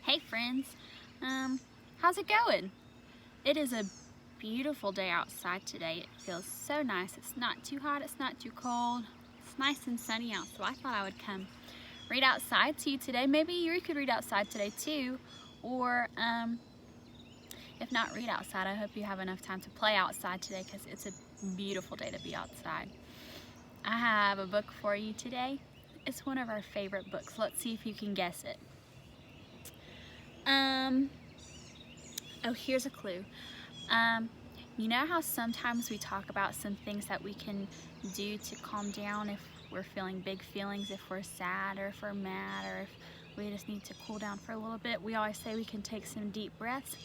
Hey friends, how's it going? It is a beautiful day outside today. It feels so nice. It's not too hot, it's not too cold. It's nice and sunny out, so I thought I would come read outside to you today. Maybe you could read outside today too, or if not read outside, I hope you have enough time to play outside today because it's a beautiful day to be outside. I have a book for you today. It's one of our favorite books. Let's see if you can guess it. Oh, here's a clue. You know how sometimes we talk about some things that we can do to calm down if we're feeling big feelings, if we're sad or if we're mad or if we just need to cool down for a little bit? We always say we can take some deep breaths.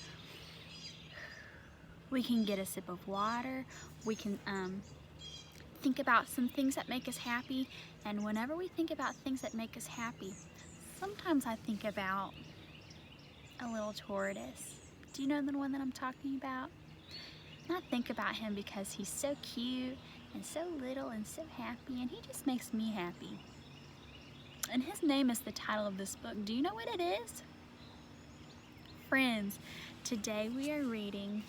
We can get a sip of water. We can think about some things that make us happy. And whenever we think about things that make us happy, sometimes I think about a little tortoise. Do you know the one that I'm talking about? And I think about him because he's so cute and so little and so happy, and he just makes me happy. And his name is the title of this book. Do you know what it is? Friends, today we are reading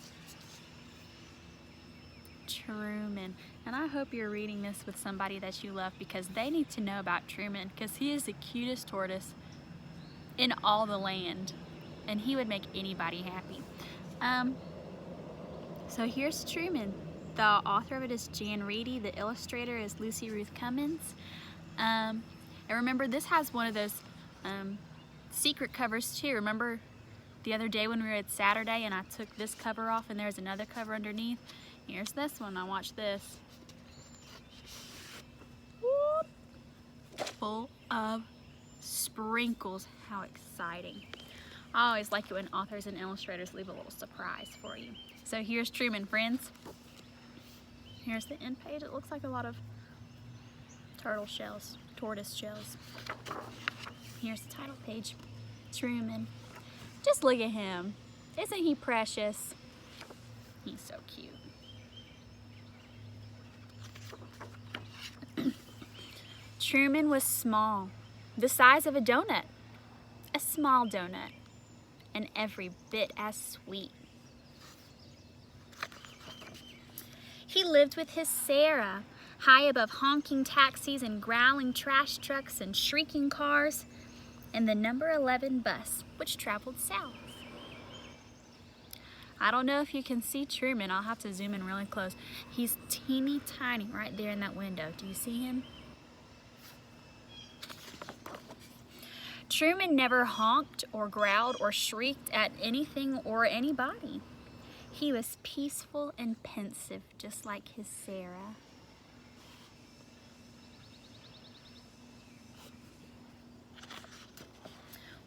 Truman, and I hope you're reading this with somebody that you love because they need to know about Truman because he is the cutest tortoise in all the land. And he would make anybody happy. So here's Truman. The author of it is Reidy. The illustrator is Ruth Cummins. And remember, this has one of those secret covers too. Remember the other day when we were at Saturday and I took this cover off and there's another cover underneath? Here's this one. Now watch this. Whoop. Full of sprinkles. How exciting. I always like it when authors and illustrators leave a little surprise for you. So here's Truman, friends. Here's the end page. It looks like a lot of tortoise shells. Here's the title page. Truman. Just look at him. Isn't he precious? He's so cute. Truman was small, the size of a donut. A small donut. And every bit as sweet. He lived with his Sarah, high above honking taxis and growling trash trucks and shrieking cars, and the number 11 bus, which traveled south. I don't know if you can see Truman. I'll have to zoom in really close. He's teeny tiny right there in that window. Do you see him? Truman never honked or growled or shrieked at anything or anybody. He was peaceful and pensive, just like his Sarah.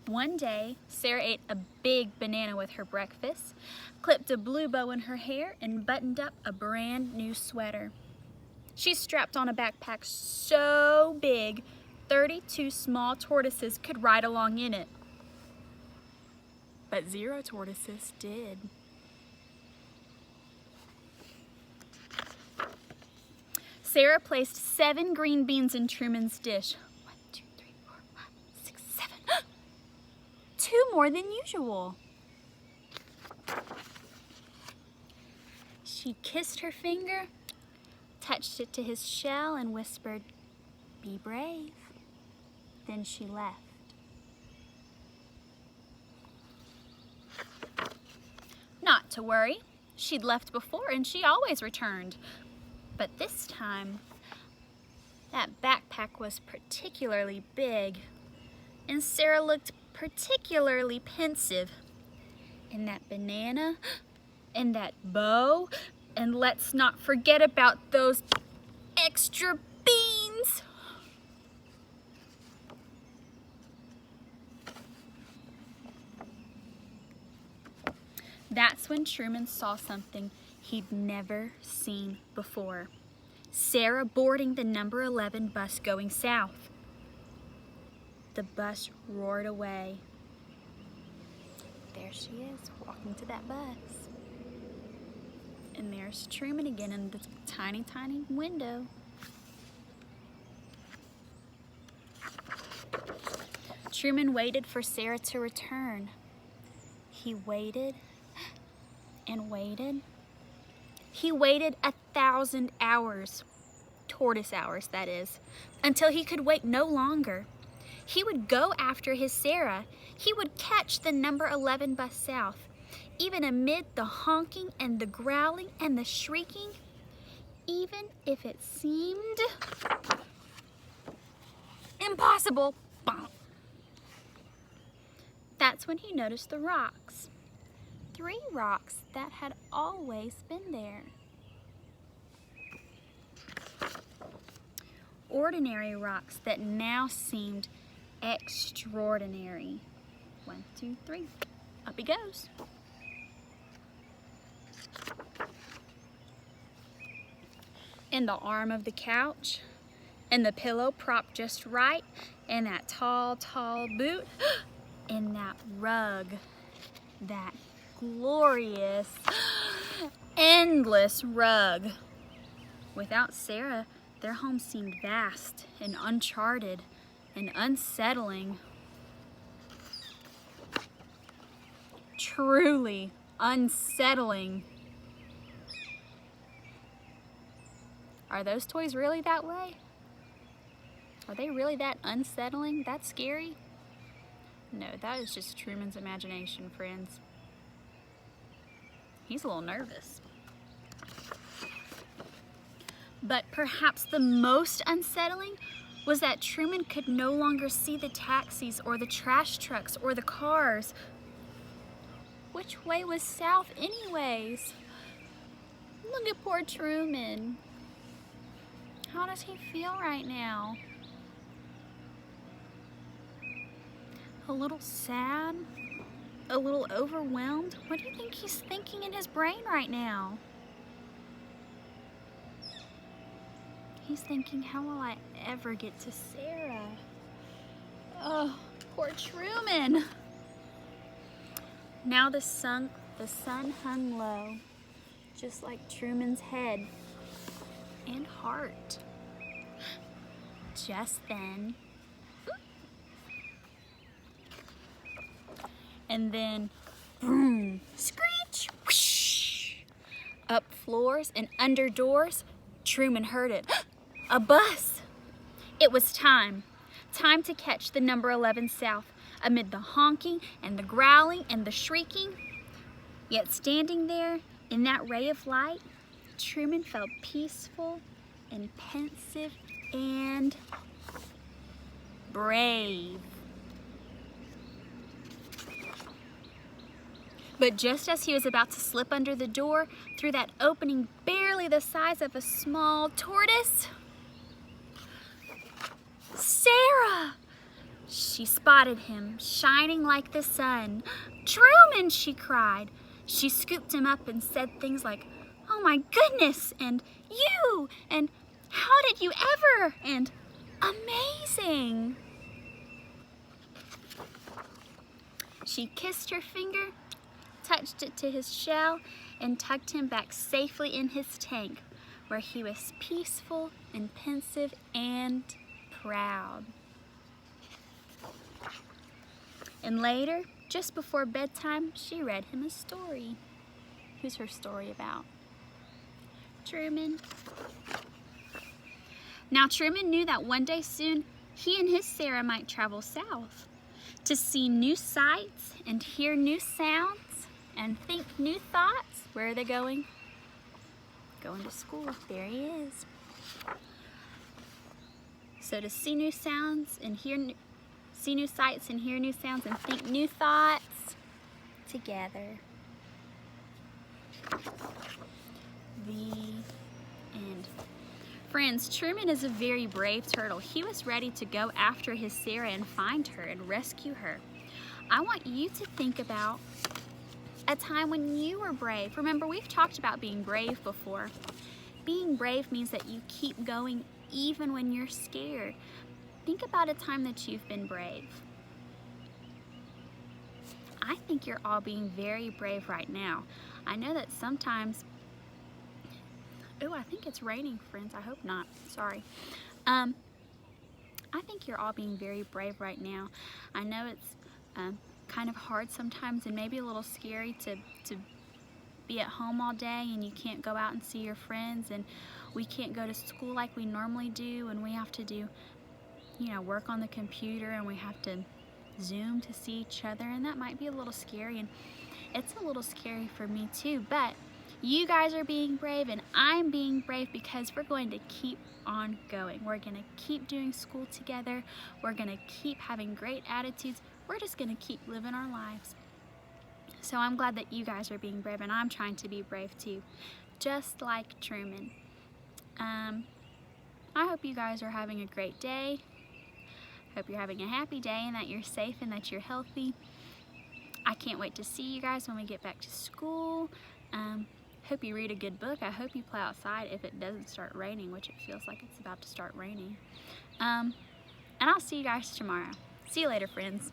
One day, Sarah ate a big banana with her breakfast, clipped a blue bow in her hair, and buttoned up a brand new sweater. She strapped on a backpack so big 32 small tortoises could ride along in it. But 0 tortoises did. Sarah placed 7 green beans in Truman's dish. 1, 2, 3, 4, 5, 6, 7. 2 more than usual. She kissed her finger, touched it to his shell, and whispered, "Be brave." Then she left. Not to worry. She'd left before and she always returned. But this time, that backpack was particularly big, and Sarah looked particularly pensive. And that banana, and that bow, and let's not forget about those extra beans. That's when Truman saw something he'd never seen before. Sarah boarding the number 11 bus going south. The bus roared away. There she is, walking to that bus. And there's Truman again in the tiny, tiny window. Truman waited for Sarah to return. He waited and waited. He waited 1,000 hours, tortoise hours that is, until he could wait no longer. He would go after his Sarah. He would catch the number 11 bus south, even amid the honking and the growling and the shrieking, even if it seemed impossible. That's when he noticed the rocks. 3 rocks that had always been there. Ordinary rocks that now seemed extraordinary. 1, 2, 3. Up he goes. In the arm of the couch, and the pillow propped just right, and that tall, tall boot, and that rug, that glorious, endless rug. Without Sarah, their home seemed vast and uncharted and unsettling. Truly unsettling. Are those toys really that way? Are they really that unsettling? That scary? No, that is just Truman's imagination, friends. He's a little nervous. But perhaps the most unsettling was that Truman could no longer see the taxis or the trash trucks or the cars. Which way was south anyways? Look at poor Truman. How does he feel right now? A little sad? A little overwhelmed? What do you think he's thinking in his brain right now? He's thinking, how will I ever get to Sarah? Oh, poor Truman. Now the sun hung low, just like Truman's head and heart. Just then, and then, boom, screech, whoosh. Up floors and under doors, Truman heard it. A bus! It was time to catch the number 11 south amid the honking and the growling and the shrieking. Yet standing there in that ray of light, Truman felt peaceful and pensive and brave. But just as he was about to slip under the door through that opening barely the size of a small tortoise, Sarah! She spotted him, shining like the sun. Truman, she cried. She scooped him up and said things like, "Oh my goodness," and "you," and "how did you ever," and "amazing." She kissed her finger, touched it to his shell, and tucked him back safely in his tank, where he was peaceful and pensive and proud. And later, just before bedtime, she read him a story. Who's her story about? Truman. Now Truman knew that one day soon, he and his Sarah might travel south to see new sights and hear new sounds and think new thoughts. Where are they going? Going to school. There he is. So to see new sounds and see new sights and hear new sounds and think new thoughts together. The end. Friends, Truman is a very brave turtle. He was ready to go after his Sarah and find her and rescue her. I want you to think about a time when you were brave. Remember, we've talked about being brave before. Being brave means that you keep going even when you're scared. Think about a time that you've been brave. I think you're all being very brave right now. I know that sometimes, oh, I think it's raining, friends. I hope not. Sorry. I think you're all being very brave right now. I know it's kind of hard sometimes and maybe a little scary to be at home all day and you can't go out and see your friends, and we can't go to school like we normally do, and we have to do, you know, work on the computer, and we have to Zoom to see each other, and that might be a little scary, and it's a little scary for me too, but you guys are being brave and I'm being brave because we're going to keep on going. We're going to keep doing school together. We're going to keep having great attitudes. We're just going to keep living our lives. So I'm glad that you guys are being brave, and I'm trying to be brave too, just like Truman. I hope you guys are having a great day. Hope you're having a happy day and that you're safe and that you're healthy. I can't wait to see you guys when we get back to school. Hope you read a good book. I hope you play outside if it doesn't start raining, which it feels like it's about to start raining. And I'll see you guys tomorrow. See you later, friends.